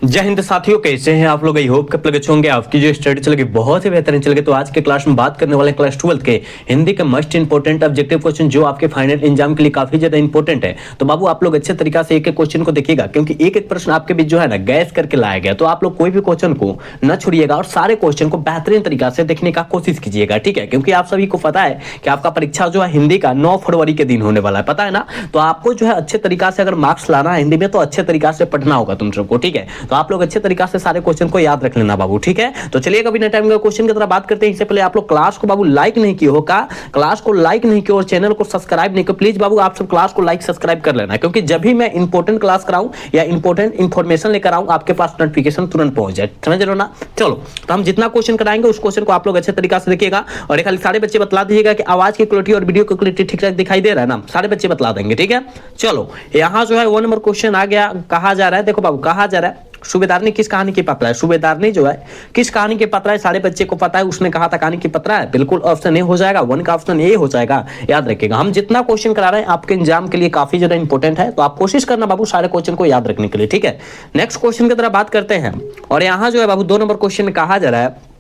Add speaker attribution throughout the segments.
Speaker 1: जय हिंद साथियों, कैसे हैं आप लोग। आई होप कि आप लोग अच्छे होंगे। आपकी जो स्टडी चलेगी बहुत ही बेहतरीन चलेगी। तो आज के क्लास में बात करने वाले क्लास 12 के हिंदी के मस्ट इंपोर्टेंट ऑब्जेक्टिव क्वेश्चन जो आपके फाइनल एग्जाम के लिए काफी ज्यादा इंपॉर्टेंट है। तो बाबू आप लोग अच्छे तरीके से एक एक क्वेश्चन को देखिएगा, क्योंकि एक एक प्रश्न आपके बीच जो है ना गैस करके लाया गया। तो आप लोग कोई भी क्वेश्चन को न छोड़िएगा और सारे क्वेश्चन को बेहतरीन तरीका से देखने का कोशिश कीजिएगा, ठीक है। क्योंकि आप सभी को पता है कि आपका परीक्षा जो है हिंदी का 9 फरवरी के दिन होने वाला है, पता है ना। तो आपको जो है अच्छे तरीका से अगर मार्क्स लाना है हिंदी में तो अच्छे तरीका से पढ़ना होगा तुम सबको, ठीक है। तो आप लोग अच्छे तरीका से सारे क्वेश्चन को याद रख लेना बाबू, ठीक है। तो चलिए कभी टाइम का क्वेश्चन की तरह बात करते हैं। इससे पहले आप लोग क्लास को बाबू लाइक नहीं किए हो का, क्लास को लाइक नहीं किया और चैनल को सब्सक्राइब नहीं किया, प्लीज बाबू आप सब क्लास को लाइक सब्सक्राइब कर लेना, क्योंकि जब भी मैं इंपॉर्टेंट क्लास कराऊं या इंपॉर्टेंट इंफॉर्मेशन लेकर आऊं आपके पास नोटिफिकेशन तुरंत पहुंच जाए, समझ रहे हो ना। चलो तो हम जितना क्वेश्चन कराएंगे उस क्वेश्चन को आप लोग अच्छे तरीके से देखिएगा। और खाली सारे बच्चे बता दीजिएगा कि आवाज की क्वालिटी और वीडियो की क्वालिटी ठीक ठाक दिखाई दे रहा है ना, सारे बच्चे बता देंगे, ठीक है। चलो यहाँ जो है 1 नंबर क्वेश्चन आ गया। कहा जा रहा है, देखो बाबू कहा जा रहा है सूबेदारनी किस कहानी की पत्रा है। सूबेदारनी जो है किस कहानी की पत्रा है, सारे बच्चे को पता है। उसने कहा था कहानी की पत्रा है, बिल्कुल ऑप्शन ए हो जाएगा। 1 का ऑप्शन ए हो जाएगा, याद रखिएगा। हम जितना क्वेश्चन करा रहे हैं आपके एग्जाम के लिए काफी ज्यादा इंपॉर्टेंट है, तो आप कोशिश करना बाबू सारे क्वेश्चन को याद रखने के लिए, ठीक है। नेक्स्ट क्वेश्चन की तरफ बात करते हैं। और यहाँ जो है बाबू 2 नंबर क्वेश्चन में कहा जा रहा है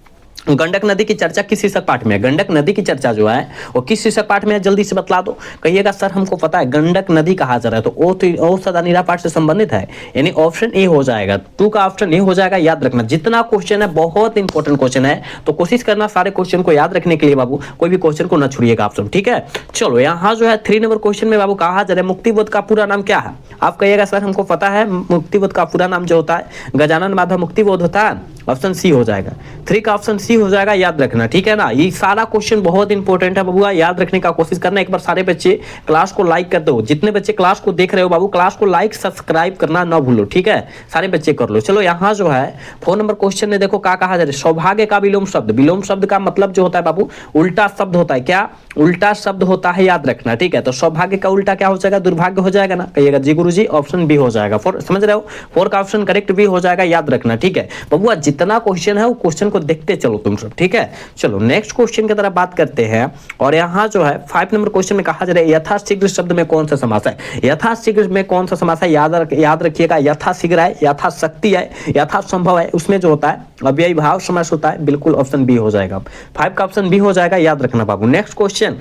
Speaker 1: गंडक नदी की चर्चा किस शीर्षक पाठ में है। गंडक नदी की चर्चा जो है वो किस शीर्षक पाठ में है, जल्दी से बतला दो। कहिएगा सर हमको पता है गंडक नदी कहा जा रहा है, तो ओ सदा नीरा पाठ से संबंधित है, यानी ऑप्शन ए हो जाएगा। 2 का ऑप्शन ए हो जाएगा, याद रखना। जितना क्वेश्चन है बहुत इंपॉर्टेंट क्वेश्चन है, तो कोशिश करना सारे क्वेश्चन को याद रखने के लिए बाबू, कोई भी क्वेश्चन को न छोड़िएगा आप सब, ठीक है। चलो यहाँ जो है 3 नंबर क्वेश्चन में बाबू कहा जा रहा है मुक्तिबोध का पूरा नाम क्या है। आप कहिएगा सर हमको पता है मुक्तिबोध का पूरा नाम जो होता है गजानन माधव मुक्तिबोध होता है, ऑप्शन सी हो जाएगा। 3 का ऑप्शन सी हो जाएगा, याद रखना, ठीक है ना। ये सारा क्वेश्चन बहुत इंपॉर्टेंट है बाबू, याद रखने का कोशिश करना। एक बार सारे बच्चे क्लास को लाइक कर दो, जितने बच्चे क्लास को देख रहे हो बाबू क्लास को लाइक सब्सक्राइब करना ना भूलो, ठीक है। सारे बच्चे कर लो। चलो यहाँ जो है 4 नंबर क्वेश्चन में देखो क्या कहा जा रहा है सौभाग्य का विलोम शब्द। विलोम शब्द का मतलब जो होता है बाबू उल्टा शब्द होता है। क्या उल्टा शब्द होता है, याद रखना, ठीक है। तो सौभाग्य का उल्टा क्या हो जाएगा, दुर्भाग्य हो जाएगा ना। कहिएगा जी गुरुजी, ऑप्शन बी हो जाएगा। समझ रहे हो, 4 का ऑप्शन करेक्ट भी हो जाएगा, याद रखना, ठीक है। बबुआ जितना क्वेश्चन है वो क्वेश्चन को देखते चलो तुम सब, ठीक है। चलो नेक्स्ट क्वेश्चन की तरफ बात करते हैं। और यहाँ जो है 5 नंबर क्वेश्चन में कहा जा रहा है यथाशीघ्र शब्द में कौन सा समास है। यथाशीघ्र में कौन सा समास है, याद रखिएगा। यथाशीघ्र है, यथाशक्ति है, यथासंभव है, उसमें जो होता है अव्ययी भाव समास होता है, बिल्कुल ऑप्शन बी हो जाएगा। 5 का ऑप्शन बी हो जाएगा, याद रखना बाबू। नेक्स्ट क्वेश्चन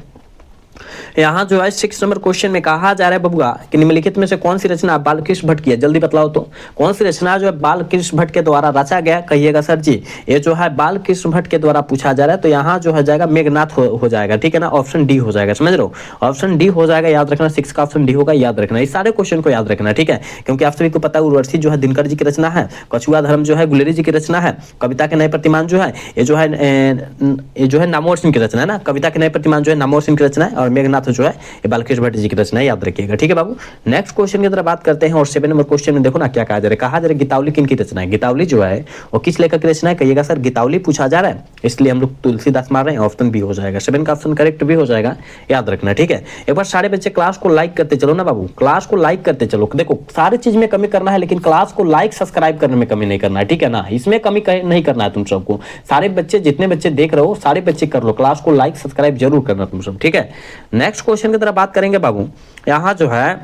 Speaker 1: यहाँ जो है 6 नंबर क्वेश्चन में कहा जा रहा है बबुआ कि निम्नलिखित में से कौन सी रचना बालकृष्ण भट्ट की है, जल्दी बतलाओ तो। कौन सी रचना जो है बालकृष्ण भट्ट के द्वारा रचा गया, कहिएगा सर जी ये जो है बालकृष्ण भट्ट के द्वारा पूछा जा रहा है। तो यहाँ जो है जाएगा मेघनाथ हो जाएगा, ठीक है ना। ऑप्शन डी हो जाएगा, समझ रहे हो, ऑप्शन डी हो जाएगा, याद रखना। 6 का ऑप्शन डी होगा, याद रखना। इस सारे क्वेश्चन को याद रखना, ठीक है। क्योंकि आप सभी को पता है उर्वशी जो है दिनकर जी की रचना है, कछुआ धर्म जो है गुलेरी जी की रचना है, कविता के नए प्रतिमान जो है ये जो है नामवर सिंह की रचना है ना। कविता के नए प्रतिमान जो है नामवर सिंह की रचना है और मेघनाथ जो है ये बालकृष्ण भट्ट जी की रचना है, याद रखिएगा, ठीक है बाबू। नेक्स्ट क्वेश्चन की तरफ बात करते हैं। और 7 नंबर क्वेश्चन में देखो ना क्या कहा जा रहा है। कहा जा रहा है गीतावली किनकी रचना है। गीतावली जो है वो किस लेखक की रचना है, कहिएगा सर गीतावली पूछा जा रहा है इसलिए हम लोग तुलसीदास मार रहे हैं, ऑप्शन बी हो जाएगा। 7 का ऑप्शन करेक्ट भी हो जाएगा, याद रखना, ठीक है। एक बार सारे बच्चे क्लास को लाइक करते चलो ना बाबू, क्लास को लाइक करते चलो। देखो सारी चीज में कमी करना है लेकिन क्लास को लाइक सब्सक्राइब करने में कमी नहीं करना है, ठीक है ना। इसमें कमी नहीं करना है तुम सबको। सारे बच्चे जितने बच्चे देख रहे हो सारे बच्चे कर लो, क्लास को लाइक सब्सक्राइब जरूर करना तुम सब, ठीक है। नेक्स्ट क्वेश्चन की तरफ बात करेंगे बाबू। यहाँ जो है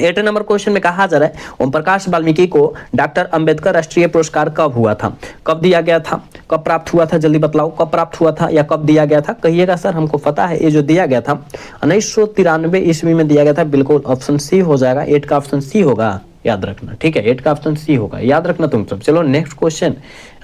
Speaker 1: 8 नंबर क्वेश्चन में कहा जा रहा है ओम प्रकाश वाल्मीकि को डॉक्टर अंबेडकर राष्ट्रीय पुरस्कार कब हुआ था, कब दिया गया था, कब प्राप्त हुआ था, जल्दी बतलाओ कब प्राप्त हुआ था या कब दिया गया था। कहिएगा सर हमको पता है ये जो दिया गया था 1993 ईस्वी में दिया गया था, बिल्कुल ऑप्शन सी हो जाएगा। 8 का ऑप्शन सी होगा, याद रखना, ठीक है। 8 का ऑप्शन सी होगा, याद रखना तुम सब। चलो नेक्स्ट क्वेश्चन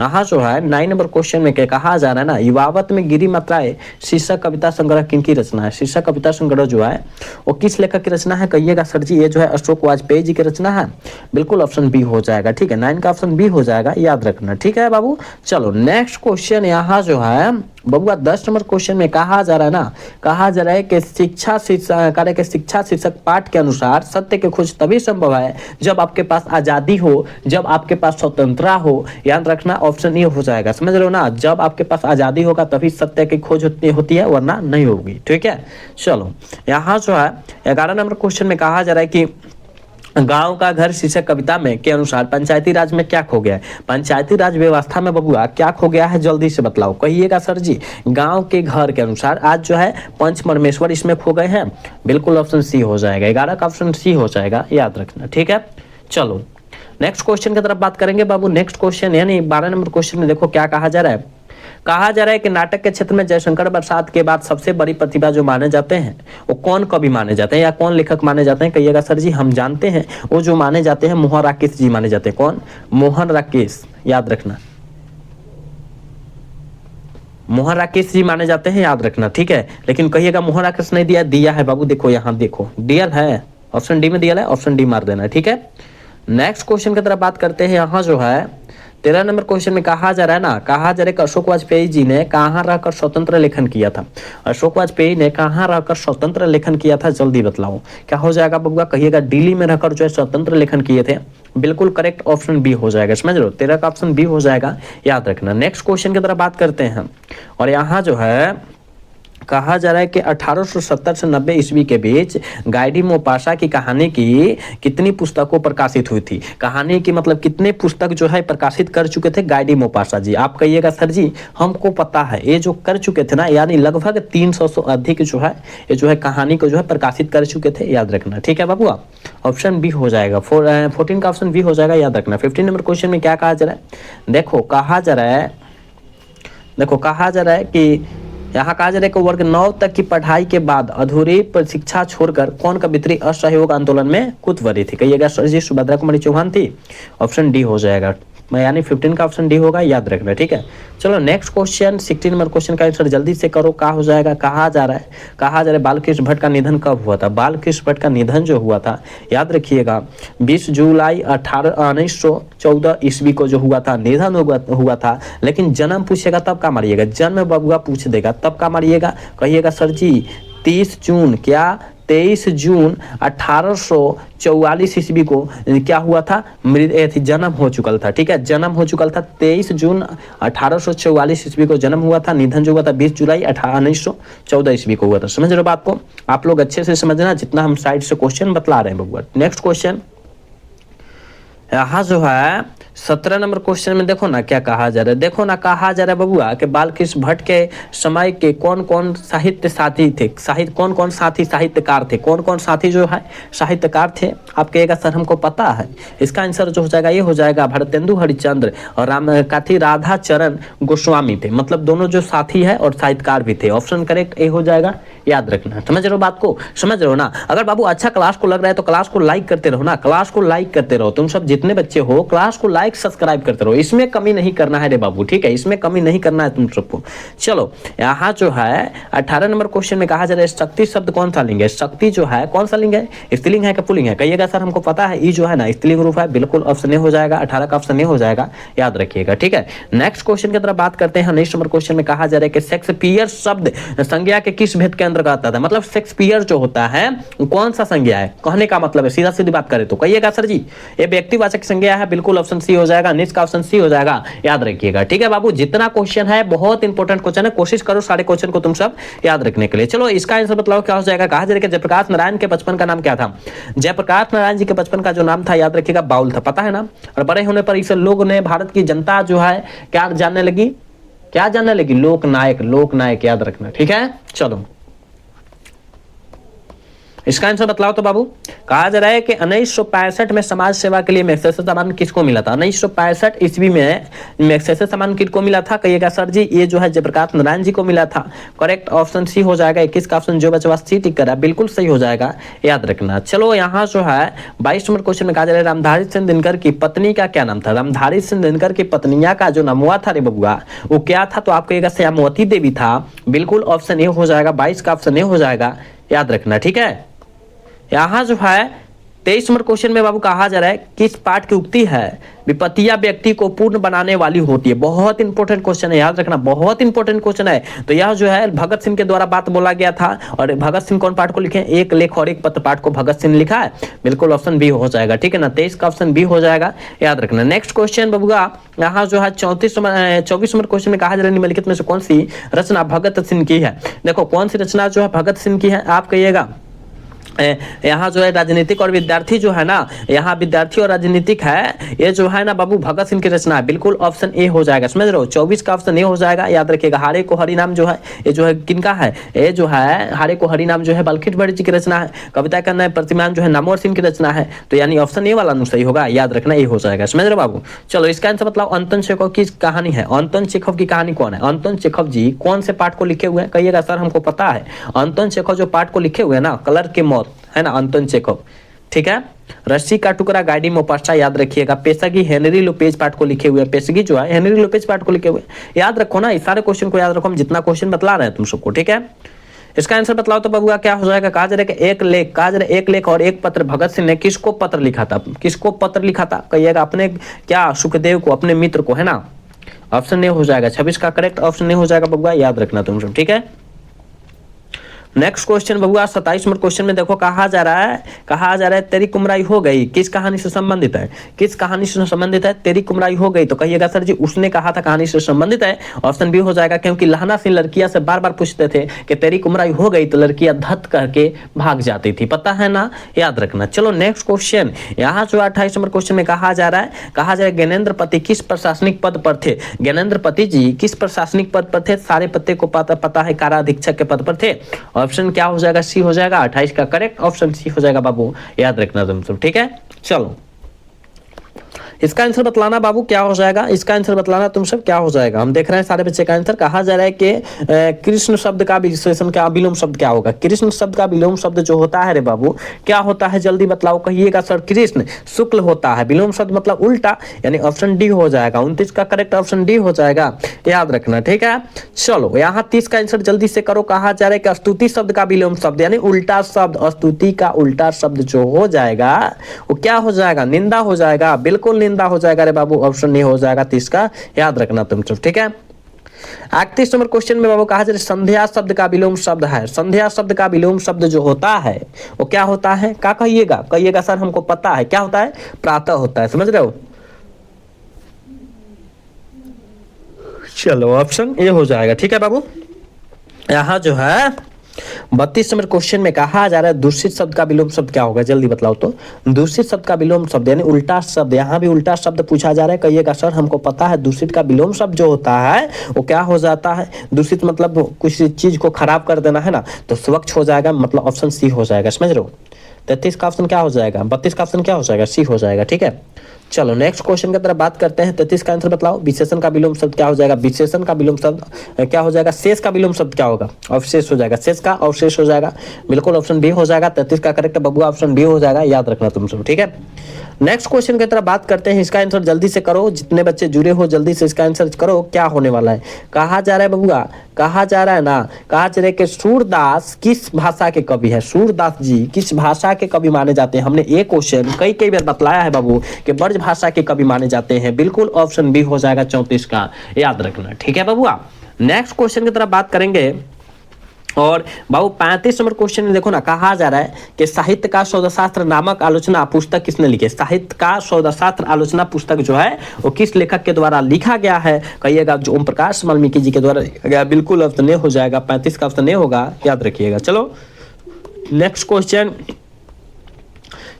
Speaker 1: यहाँ जो है 9 नंबर क्वेश्चन में क्या कहा जा रहा है ना युवावत में गिरी मात्राएं शीर्षक कविता संग्रह किनकी रचना है। शीर्षक कविता संग्रह जो है वो किस लेखक की रचना है, कहिएगा सर जी ये जो है अशोक वाजपेयी जी की रचना है, बिल्कुल ऑप्शन बी हो जाएगा, ठीक है। 9 का ऑप्शन बी हो जाएगा, याद रखना, ठीक है बाबू। चलो नेक्स्ट क्वेश्चन यहाँ जो है बबुआ 10 नंबर क्वेश्चन में कहा जा रहा है ना, कहा जा रहा है कि शिक्षा शीर्षक पाठ के अनुसार सत्य की खोज तभी संभव है जब आपके पास आजादी हो, जब आपके पास स्वतंत्रता हो, याद रखना। ऑप्शन ये हो जाएगा, समझ रहे हो ना। जब आपके पास आजादी होगा तभी सत्य की खोज होती है, वरना नहीं होगी, ठीक है। चलो यहाँ जो है 11 नंबर क्वेश्चन में कहा जा रहा है कि गांव का घर शीर्षक कविता में के अनुसार पंचायती राज में क्या खो गया है। पंचायती राज व्यवस्था में बबुआ क्या खो गया है, जल्दी से बतलाओ। कहिएगा सर जी गांव के घर के अनुसार आज जो है पंचमरमेश्वर इसमें खो गए हैं, बिल्कुल ऑप्शन सी हो जाएगा। 11 का ऑप्शन सी हो जाएगा, याद रखना, ठीक है। चलो नेक्स्ट क्वेश्चन की तरफ बात करेंगे बाबू। नेक्स्ट क्वेश्चन यानी 12 नंबर क्वेश्चन में देखो क्या कहा जा रहा है। कहा जा रहा है कि नाटक के क्षेत्र में जयशंकर प्रसाद के बाद सबसे बड़ी प्रतिभा जो माने जाते हैं वो कौन कवि माने जाते हैं या कौन लेखक माने जाते हैं? कहिएगा सर जी हम जानते हैं, वो जो माने जाते हैं मोहन राकेश जी माने जाते हैं। कौन? मोहन राकेश, याद रखना, मोहन राकेश जी माने जाते हैं, याद रखना, ठीक है। लेकिन कहिएगा मोहन राकेश नहीं दिया, दिया है बाबू, देखो यहाँ देखो डीएल है, ऑप्शन डी में दिया है, ऑप्शन डी मार देना, ठीक है। नेक्स्ट क्वेश्चन की तरफ बात करते हैं। यहाँ जो है 13 नंबर क्वेश्चन में कहा जा रहा है ना, कहा जा रहा है कि अशोक वाजपेयी जी ने कहाँ रहकर स्वतंत्र लेखन किया था? अशोक वाजपेयी ने कहाँ रहकर स्वतंत्र लेखन किया था? जल्दी बतलाओ क्या हो जाएगा बबुआ? कहिएगा दिल्ली में रहकर जो है स्वतंत्र लेखन किए थे। बिल्कुल करेक्ट ऑप्शन बी हो जाएगा, समझ लो 13 का ऑप्शन बी हो जाएगा, याद रखना। नेक्स्ट क्वेश्चन की तरफ बात करते हैं और यहाँ जो है कहा जा रहा है कि 1870 से 90 ईस्वी के बीच गाइडी मोपासा की कहानी की कितनी पुस्तकों प्रकाशित हुई थी? कहानी की मतलब कितने पुस्तक जो है प्रकाशित कर चुके थे गाइडी मोपासा जी? आप कहिएगा सर जी हमको पता है, ये जो कर चुके थे ना, यानी लगभग 300 से अधिक जो है ये जो है कहानी को जो है प्रकाशित कर चुके थे, याद रखना, ठीक है बाबू। ऑप्शन बी हो जाएगा, 14 का ऑप्शन बी हो जाएगा, याद रखना। 15 नंबर क्वेश्चन में क्या कहा जा रहा है? देखो कहा जा रहा है कि यहाँ कहा जा रहा है कि वर्ग 9 तक की पढ़ाई के बाद अधूरी शिक्षा छोड़कर कौन कवित्री असहयोग आंदोलन में कूद पड़ी थी? कहिएगा सर जी सुभद्रा कुमारी चौहान थी, ऑप्शन डी हो जाएगा, यानी 15 का ऑप्शन डी होगा, याद रखना, ठीक है। चलो नेक्स्ट क्वेश्चन 16 नंबर क्वेश्चन का आंसर जल्दी से करो, क्या हो जाएगा? कहा जा रहा है बालकृष्ण भट्ट का निधन कब हुआ था? बालकृष्ण भट्ट का निधन जो हुआ था, याद रखिएगा 20 जुलाई 1914 ईस्वी को जो हुआ था, निधन हुआ था। लेकिन जन्म पूछेगा तब का मारिएगा, जन्म बबुआ पूछ देगा तब का मारिएगा। कहिएगा सर जी 23 जून 1844 ईस्वी को क्या हुआ था? जन्म हो चुका था, ठीक है, जन्म हो चुका था। 23 जून 1844 ईस्वी को जन्म हुआ था, निधन जो हुआ था 20 जुलाई 1914 ईस्वी को हुआ था। समझ रहे हो बात को? आप लोग अच्छे से समझना जितना हम साइड से क्वेश्चन बतला रहे हैं बबुआ। नेक्स्ट क्वेश्चन यहाँ जो है 17 नंबर क्वेश्चन में देखो ना क्या कहा जा रहा है। देखो ना कहा जा रहा है बबुआ कि बालकृष्ण भट्ट के समय के कौन कौन साहित्य साथी थे, कौन कौन साथी साहित्यकार थे, कौन कौन साथी जो है साहित्यकार थे? आप कहिएगा सर हमको पता है। इसका आंसर जो हो जाएगा ये हो जाएगा भारतेंदु हरिश्चंद्र और राधा चरण गोस्वामी थे, मतलब दोनों जो साथी है और साहित्यकार भी थे। ऑप्शन करेक्ट ए हो जाएगा, याद रखना। समझ रहे हो बात को? समझ रहे हो ना? अगर बाबू अच्छा क्लास को लग रहा है तो क्लास को लाइक करते रहो ना, क्लास को लाइक करते रहो। तुम सब जितने बच्चे हो क्लास को लाइक सब्सक्राइब करते रहो, इसमें कमी नहीं करना है रे बाबू, ठीक है, इसमें कमी नहीं करना है तुम सबको। चलो यहाँ जो है 18 नंबर क्वेश्चन में कहा जा रहा है शक्ति शब्द कौन सा लिंग है? शक्ति जो है कौन सा लिंग है? स्त्रीलिंग है कि पुल्लिंग है? कहिएगा सर हमको पता है, ई जो है ना स्त्रीलिंग रूप है, बिल्कुल ऑप्शन ए हो जाएगा, 18 का ऑप्शन ए हो जाएगा, याद रखिएगा, ठीक है। नेक्स्ट क्वेश्चन की तरफ बात करते हैं। नेक्स्ट नंबर क्वेश्चन में कहा जा रहा है कि शेक्सपियर शब्द संज्ञा के किस भेद के अंतर्गत आता है? मतलब शेक्सपियर जो होता है कौन सा संज्ञा है? कहने का मतलब है, सीधा सीधी बात करें तो कहिएगा सर जी ये व्यक्तिवाचक संज्ञा है, बिल्कुल ऑप्शन सी हो जाएगा, नेक्स्ट का ऑप्शन सी हो जाएगा, याद रखिएगा, ठीक है बाबू। जितना क्वेश्चन है बहुत इंपॉर्टेंट क्वेश्चन है, कोशिश करो सारे क्वेश्चन को तुम सब याद रखने के लिए। चलो इसका आंसर बताओ क्या हो जाएगा। कहा जा रहा है कि जयप्रकाश नारायण के बचपन का नाम क्या था? जयप्रकाश नारायण जी के बचपन का जो नाम था याद रखिएगा बाउल था, पता है ना। और बड़े होने पर इसे लोग ने, भारत की जनता जो है क्या जानने लगी? क्या जानने लगी? लोकनायक, लोकनायक, याद रखना, ठीक है। चलो इसका आंसर बतलाओ तो बाबू। कहा जा रहा है कि 1965 में समाज सेवा के लिए मैग्सेसे सम्मान किसको मिला था? 1965 ईस्वी में मैग्सेसे सम्मान किसको मिला था? कहिएगा सर जी ये जो है जयप्रकाश नारायण जी को मिला था। करेक्ट ऑप्शन सी हो जाएगा। 21 का ऑप्शन जो बचवा सी टिक करा, बिल्कुल सही हो जाएगा, याद रखना। चलो यहाँ जो है 22 नंबर क्वेश्चन में कहा जा रहा है रामधारी सिंह दिनकर की पत्नी का क्या नाम था? रामधारी सिंह दिनकर की पत्निया का जो नाम हुआ था रे बबुआ वो क्या था? तो आप कहिएगा श्यामवती देवी था, बिल्कुल ऑप्शन ए हो जाएगा, 22 का ऑप्शन ए हो जाएगा, याद रखना, ठीक है। यहाँ जो है 23 नंबर क्वेश्चन में बाबू कहा जा रहा है किस पाठ की उक्ति है विपत्तियां व्यक्ति को पूर्ण बनाने वाली होती है? बहुत इंपॉर्टेंट क्वेश्चन है, याद रखना, बहुत इंपॉर्टेंट क्वेश्चन है। तो यह जो है भगत सिंह के द्वारा बात बोला गया था। और भगत सिंह कौन पाठ को लिखे? एक लेख और एक पत्र पाठ को भगत सिंह लिखा है, बिल्कुल ऑप्शन बी हो जाएगा, ठीक है ना। 23 का ऑप्शन बी हो जाएगा, याद रखना। नेक्स्ट क्वेश्चन बबुआ यहाँ जो है 24 नंबर क्वेश्चन में कहा जा रहा है निम्नलिखित में से कौन सी रचना भगत सिंह की है? देखो कौन सी रचना जो है भगत सिंह की है? आप कहिएगा यहाँ जो है राजनीतिक और विद्यार्थी जो है ना, यहाँ विद्यार्थी और राजनीतिक है, ये जो है ना बाबू भगत सिंह की रचना है। बिल्कुल ऑप्शन ए हो जाएगा, समझ रहे हो। 24 का ऑप्शन ए हो जाएगा, याद रखिएगा। हारे को हरि नाम जो है, ये जो है किनका है, ये जो है हारे को हरि नाम जो है बलखीट भट्ट जी की रचना है। कविता का नए प्रतिमान जो है नामवर सिंह की रचना है। तो यानी ऑप्शन ए वाला सही होगा, याद रखना ये हो जाएगा, समझ रहे हो बाबू। चलो इसका आंसर बताओ। अंतोन चेखव की कहानी है, अंतोन चेखव की कहानी कौन है? अंतोन चेखव जी कौन से पाठ को लिखे हुए हैं? कहिएगा सर हमको पता है। अंतोन चेखव जो पाठ को लिखे हुए हैं ना, कलर की मौत है ना, अंतोन चेखव, ठीक है। रस्सी का टुकड़ा, गाड़ी मोपास्टा, याद रखिएगा। पेशगी हेनरी लोपेज पाठ को लिखे हुए हैं। पेशगी जो है हेनरी लोपेज पाठ को लिखे हुए हैं। याद रखो ना, इस सारे क्वेश्चन को याद रखो, हम जितना क्वेश्चन बतला रहे हैं तुम सबको, ठीक है। इसका आंसर बतलाओ तो बबुआ क्या हो जाएगा। कहा जा रहा है कि एक लेख, कहा जा रहा है एक लेख और एक पत्र भगत सिंह ने किसको पत्र लिखा था? किसको पत्र लिखा था? कहिएगा अपने क्या, सुखदेव को, अपने मित्र को, है ना। ऑप्शन ए हो जाएगा। 26 का करेक्ट ऑप्शन ए हो जाएगा बबुआ, याद रखना तुम सब, ठीक है। नेक्स्ट क्वेश्चन बबुआ 27 नंबर क्वेश्चन में देखो, कहा जा रहा है तेरी कुमराई हो गई किस कहानी से संबंधित है? किस कहानी से संबंधित है? तेरी कुमराई हो गई। तो कहिएगा सर जी उसने कहा था कहानी से संबंधित है, ऑप्शन बी हो जाएगा। क्योंकि लहना सिंह लड़कियां से बार बार पूछते थे कि तेरी कुमराई हो गई, तो लड़कियां धत करके भाग जाती थी, पता है ना, याद रखना। चलो नेक्स्ट क्वेश्चन, यहाँ जो 28 नंबर क्वेश्चन में कहा जा रहा है ज्ञानेंद्र पति किस प्रशासनिक पद पर थे? ज्ञानेंद्र पति जी किस प्रशासनिक पद पर थे? सारे पत्ते को पता है, कारा अधीक्षक के पद पर थे। ऑप्शन क्या हो जाएगा? सी हो जाएगा। 28 का करेक्ट ऑप्शन सी हो जाएगा बाबू, याद रखना तुम सब, ठीक है। चलो इसका आंसर बतलाना बाबू क्या हो जाएगा। इसका आंसर बतलाना तुम सब क्या हो जाएगा। हम देख रहे हैं सारे बच्चे का आंसर। कहा जा रहा है कि कृष्ण शब्द का विशेषण क्या, विलोम शब्द क्या होगा? कृष्ण शब्द का विलोम शब्द जो होता है रे बाबू, क्या होता है? जल्दी बतलाओ। कहिएगा सर कृष्ण शुक्ल होता है। विलोम शब्द मतलब उल्टा, यानी ऑप्शन डी हो जाएगा। 29 का करेक्ट ऑप्शन डी हो जाएगा, याद रखना, ठीक है। चलो यहाँ 30 का आंसर जल्दी से करो। कहा जा रहा है कि स्तुति शब्द का विलोम शब्द यानी उल्टा शब्द, स्तुति का उल्टा शब्द जो हो जाएगा वो क्या हो जाएगा? निंदा हो जाएगा। बिल्कुल निंदा हो जाएगा रे बाबू, ऑप्शन नहीं हो जाएगा 30 का, याद रखना तुम सब, ठीक है। 31 नंबर क्वेश्चन में बाबू कहा जा रहा है संध्या शब्द का विलोम शब्द है। संध्या शब्द का विलोम शब्द जो होता है वो क्या होता है? क्या कहिएगा सर हमको पता है क्या होता है? प्रातः होता है, समझ रहे हो। चलो ऑप्शन ए हो जाएगा, ठीक है बाबू। यहाँ जो है 32 नंबर क्वेश्चन में कहा जा रहा है दूषित शब्द का विलोम शब्द क्या होगा? जल्दी बतलाओ तो। दूषित शब्द का विलोम शब्द यानी उल्टा शब्द, यहाँ भी उल्टा शब्द पूछा जा रहा है। कहिएगा सर हमको पता है। दूषित का विलोम शब्द जो होता है वो क्या हो जाता है? दूषित मतलब किसी चीज को खराब कर देना, है ना, तो स्वच्छ हो जाएगा, मतलब ऑप्शन सी हो जाएगा, समझ रहे हो। 33 का ऑप्शन क्या हो जाएगा? 32 का ऑप्शन क्या हो जाएगा? सी हो जाएगा, ठीक है। चलो नेक्स्ट क्वेश्चन की तरफ बात करते हैं। 33 का आंसर बताओ। विशेषण का विलोम शब्द क्या हो जाएगा? विशेषण का विलोम शब्द क्या हो जाएगा? शेष का विलोम शब्द क्या होगा? अवशेष हो जाएगा। शेष का अवशेष हो जाएगा, बिल्कुल ऑप्शन बी हो जाएगा। 33 का करेक्ट बबुआ ऑप्शन बी हो जाएगा, याद रखना तुम सब, ठीक है। नेक्स्ट क्वेश्चन की तरफ बात करते हैं। इसका आंसर जल्दी से करो, जितने बच्चे जुड़े हो जल्दी से इसका आंसर करो। क्या होने वाला है? कहा जा रहा है बबुआ, कहा जा रहा है ना, कहा जा रहा है कि सूरदास किस भाषा के कवि है? सूरदास जी किस भाषा के कवि माने जाते हैं? हमने एक क्वेश्चन कई बार बतलाया है बाबू कि ब्रज भाषा के कवि माने जाते हैं। बिल्कुल ऑप्शन बी हो जाएगा 34 का, याद रखना, ठीक है बबुआ। नेक्स्ट क्वेश्चन की तरफ बात करेंगे और बाबू 35 नंबर क्वेश्चन में देखो ना, कहा जा रहा है कि साहित्य का सौदाशास्त्र नामक आलोचना पुस्तक किसने लिखी? साहित्य का सौदाशास्त्र आलोचना पुस्तक जो है वो किस लेखक के द्वारा लिखा गया है? कहिएगा जो ओम प्रकाश वाल्मीकि जी के द्वारा गया, बिल्कुल ऑप्शन ए हो जाएगा। 35 का ऑप्शन ए होगा, याद रखिएगा। चलो नेक्स्ट क्वेश्चन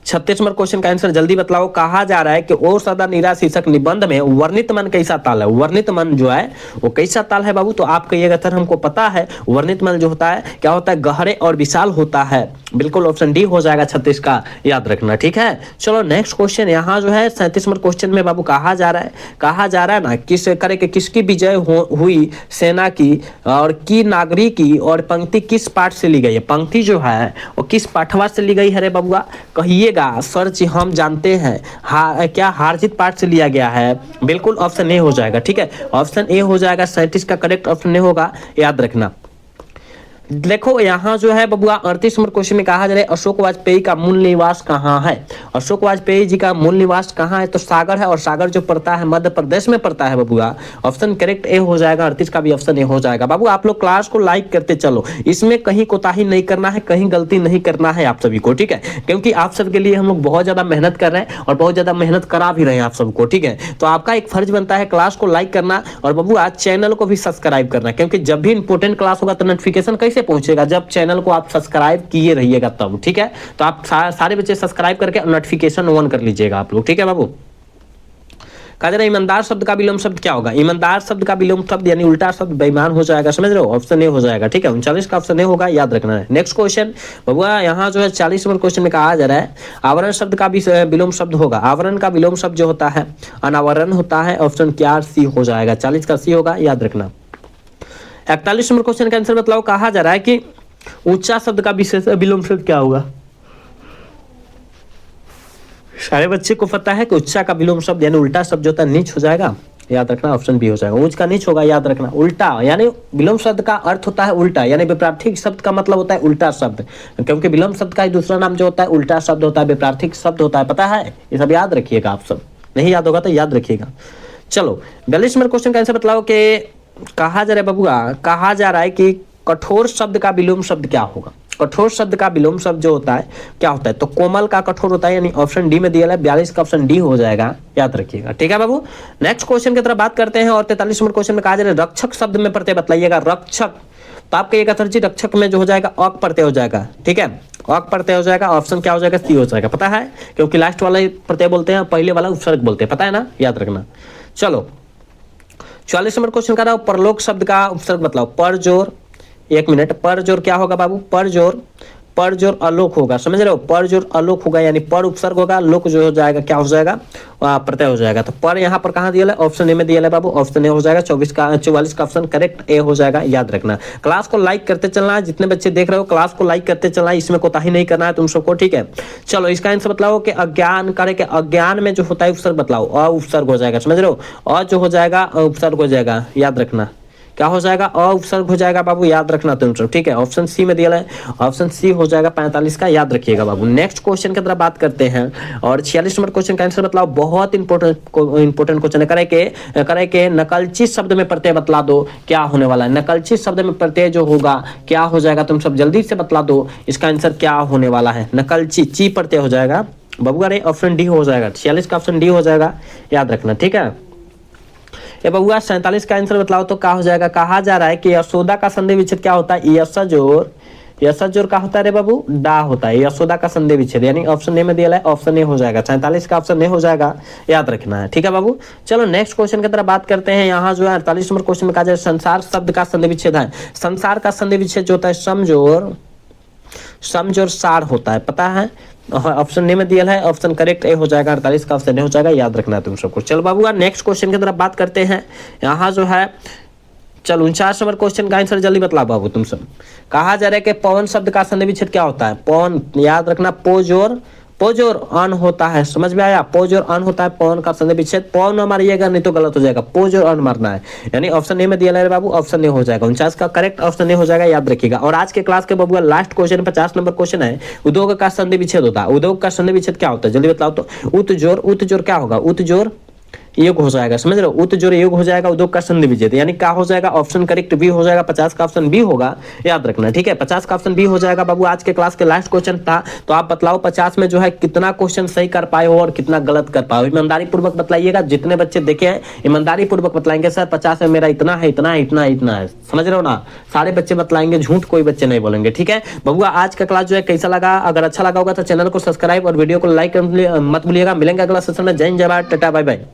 Speaker 1: 36 नंबर क्वेश्चन का आंसर जल्दी बतलाओ। कहा जा रहा है कि ओ सदा नीरा शीर्षक निबंध में वर्णित मन कैसा ताल है? वर्णित मन जो है वो कैसा ताल है बाबू? तो आप कहिएगा सर हमको पता है। वर्णित मन जो होता है क्या होता है? गहरे और विशाल होता है, बिल्कुल ऑप्शन डी हो जाएगा 36 का, याद रखना, ठीक है। चलो नेक्स्ट क्वेश्चन यहाँ जो है 37 नंबर क्वेश्चन में बाबू कहा जा रहा है ना, किस करे कि किसकी विजय हुई सेना की और की नागरी की, और पंक्ति किस पाठ से ली गई है? पंक्ति जो है वो किस पाठवा से ली गई है रे बबुआ? कहिएगा सर जी हम जानते हैं। क्या हारजीत पाठ से लिया गया है? बिल्कुल ऑप्शन ए हो जाएगा, ठीक है। ऑप्शन ए हो जाएगा। 37 का करेक्ट ऑप्शन ए होगा, याद रखना। देखो यहाँ जो है बबुआ 38 नंबर क्वेश्चन में कहा जा रहा है अशोक वाजपेयी का मूल निवास कहाँ है? अशोक वाजपेयी जी का मूल निवास कहाँ है? तो सागर है, और सागर जो पड़ता है मध्य प्रदेश में पड़ता है बबुआ। ऑप्शन करेक्ट ए हो जाएगा। 38 का भी ऑप्शन ए हो जाएगा। बाबू आप लोग क्लास को लाइक करते चलो, इसमें कहीं कोताही नहीं करना है, कहीं गलती नहीं करना है आप सभी को, ठीक है। क्योंकि आप सबके लिए हम लोग बहुत ज्यादा मेहनत कर रहे हैं और बहुत ज्यादा मेहनत करा भी रहे हैं आप सबको, ठीक है। तो आपका एक फर्ज बनता है क्लास को लाइक करना और बबुआ चैनल को भी सब्सक्राइब करना, क्योंकि जब भी इंपॉर्टेंट क्लास होगा तो नोटिफिकेशन कैसे कैसे पहुंचेगा? जब चैनल को आप सब्सक्राइब किए रहिएगा तब, ठीक है। तो आप सारे बच्चे सब्सक्राइब करके नोटिफिकेशन ऑन कर लीजिएगा आप लोग, ठीक है बाबू। कहा जा रहा है ईमानदार शब्द का विलोम शब्द क्या होगा? ईमानदार शब्द का विलोम शब्द यानी उल्टा शब्द बेईमान हो जाएगा, समझ रहे हो? ऑप्शन ए हो जाएगा, ठीक है। 39 का ऑप्शन ए होगा, याद रखना है। नेक्स्ट क्वेश्चन बबुआ, यहाँ जो है 40 नंबर क्वेश्चन में कहा जा रहा है आवरण शब्द का भी विलोम शब्द होगा। आवरण का विलोम शब्द जो होता है अनावरण होता है। ऑप्शन क्या सी हो जाएगा? 40 का सी होगा, याद रखना। 41 नंबर क्वेश्चन का आंसर बताओ। कहा जा रहा है कि ऊंचा शब्द का विशेष विलोम शब्द क्या होगा? सारे बच्चे को पता है कि उच्चा का विलोम शब्द यानी उल्टा शब्द जो होता है नीच हो जाएगा, याद रखना। ऑप्शन बी हो जाएगा, ऊंच का नीच होगा, याद रखना। उल्टा यानी विलोम शब्द का अर्थ होता है उल्टा, यानी विपरीत शब्द का मतलब होता है उल्टा शब्द, क्योंकि विलोम शब्द का दूसरा नाम जो होता है उल्टा शब्द होता है, विपरीत शब्द होता है, पता है? ये सब याद रखिएगा आप सब, नहीं याद होगा तो याद रखिएगा। चलो 42 नंबर क्वेश्चन का आंसर बताओ कि कहा जा रहा है बबुआ, कहा जा रहा है कि कठोर शब्द का विलोम शब्द क्या होगा? कठोर शब्द का विलोम शब्द जो होता है क्या होता है? तो कोमल का कठोर होता है, यानी ऑप्शन डी में दिया है। 42 का ऑप्शन डी हो जाएगा, याद रखिएगा, ठीक है बाबू। नेक्स्ट क्वेश्चन की तरफ बात करते हैं और 43 नंबर क्वेश्चन में कहा जा रहा है रक्षक शब्द में प्रत्यय बतलाइएगा। रक्षक, तो आपका एक अथर्जी रक्षक में जो हो जाएगा अक प्रत्यय हो जाएगा, ठीक है। अक प्रत्यय हो जाएगा, ऑप्शन क्या हो जाएगा? सी हो जाएगा, पता है? क्योंकि लास्ट वाला प्रत्यय बोलते हैं, पहले वाला उपसर्ग बोलते हैं, पता है ना, याद रखना। चलो 44 नंबर क्वेश्चन का रहा परलोक शब्द का उपसर्ग बतलाओ। पर जोर, एक मिनट, पर जोर क्या होगा बाबू? पर जोर अलोक होगा, समझ रहे हो? पर जोर अलोक होगा, यानी पर उपसर्ग होगा, लोक जो हो जाएगा क्या हो जाएगा? प्रत्यय हो जाएगा। तो पर यहाँ पर कहाँ दिया है? ऑप्शन ए में दिया है बाबू, ऑप्शन ए हो जाएगा। 44 का ऑप्शन करेक्ट ए हो जाएगा, याद रखना। क्लास को लाइक करते चलना है, जितने बच्चे देख रहे हो क्लास को लाइक करते चलना है, इसमें कोताही नहीं करना है तुम सबको, ठीक है। चलो इसका आंसर बतलाओ कि अज्ञान करे के अज्ञान में जो होता है उपसर्ग बतलाओ। अ उपसर्ग हो जाएगा, समझ रहे हो? अ जो हो जाएगा उपसर्ग हो जाएगा, याद रखना। क्या हो जाएगा? अ उपसर्ग हो जाएगा बाबू, याद रखना तुम सब, ठीक है। ऑप्शन सी में दिया है, ऑप्शन सी हो जाएगा 45 का, याद रखिएगा बाबू। नेक्स्ट क्वेश्चन की तरफ बात करते हैं और 46 नंबर क्वेश्चन का आंसर बतलाओ। बहुत इंपॉर्टेंट क्वेश्चन है। करे के नकलची शब्द में प्रत्यय बतला दो, क्या होने वाला है? नकलची शब्द में प्रत्यय जो होगा क्या हो जाएगा? तुम सब जल्दी से बतला दो, इसका आंसर क्या होने वाला है? नकलची ची प्रत्यय हो जाएगा बाबू, अरे ऑप्शन डी हो जाएगा। 46 का ऑप्शन डी हो जाएगा, याद रखना, ठीक है। ये बबुआ 47 का आंसर बतलाओ तो क्या हो जाएगा? कहा जा रहा है कि यशोदा का संधि विच्छेद क्या होता है? यशजोर का होता है रे बाबू, डा होता है। यशोदा का संधि विच्छेद यानी ऑप्शन ए में दिया है, ऑप्शन ए हो जाएगा। 47 का ऑप्शन ए हो जाएगा, याद रखना है, ठीक है बाबू। चलो नेक्स्ट क्वेश्चन की तरफ बात करते हैं। यहाँ जो है 48 नंबर क्वेश्चन में कहा जाए संसार शब्द का संधि विच्छेद है। संसार का संधि विच्छेद जो होता है समजोर सार होता है, पता है? ऑप्शन ए में दिया है, ऑप्शन करेक्ट ए हो जाएगा। 48 का ऑप्शन ए हो जाएगा, याद रखना है तुम सबको। चलो बाबू नेक्स्ट क्वेश्चन की तरफ बात करते हैं। यहाँ जो है चलो 49 नंबर क्वेश्चन का आंसर जल्दी बतला बाबू तुम सब। कहा जा रहा है कि पवन शब्द का संधि विच्छेद क्या होता है? पवन, याद रखना, पोजोर अन होता है, समझ में आया? पोजोर अन होता है पवन का संधि विच्छेद। पवन न मारिएगा नहीं तो गलत हो जाएगा, पोजोर अन मारना है, यानी ऑप्शन ए में दिया है बाबू, ऑप्शन ए हो जाएगा। 49 का करेक्ट ऑप्शन ए हो जाएगा, याद रखिएगा। और आज के क्लास के बबुआ लास्ट क्वेश्चन 50 नंबर क्वेश्चन है, उद्योग का संधि विच्छेद होता है। उद्योग का संधि विच्छेद क्या होता है जल्दी बताओ तो? उतजोर क्या होगा? उतजोर योग हो जाएगा, समझ रहे हो? उतजोर योग हो जाएगा, उद्योग का संधि विच्छेद, यानी क्या हो जाएगा? ऑप्शन करेक्ट बी हो जाएगा। 50 का ऑप्शन बी होगा, याद रखना, ठीक है। 50 का ऑप्शन बी हो जाएगा बाबू। आज के क्लास के लास्ट क्वेश्चन था, तो आप बतलाओ 50 में जो है कितना क्वेश्चन सही कर पाए हो और कितना गलत कर पाए हो। ईमानदारी पूर्वक बतलाइएगा, जितने बच्चे देखे हैं ईमानदारी पूर्वक बतलाएंगे। सर 50 में मेरा इतना है, समझ रहे हो ना? सारे बच्चे बतलाएंगे, झूठ कोई बच्चे नहीं बोलेंगे, ठीक है बबुआ। आज का क्लास जो है कैसा लगा? अगर अच्छा लगा होगा तो चैनल को सब्सक्राइब और वीडियो को लाइक मत भूलिएगा। मिलेंगे अगला सेशन में। जय हिंद, जय भारत, टाटा, बाय बाय।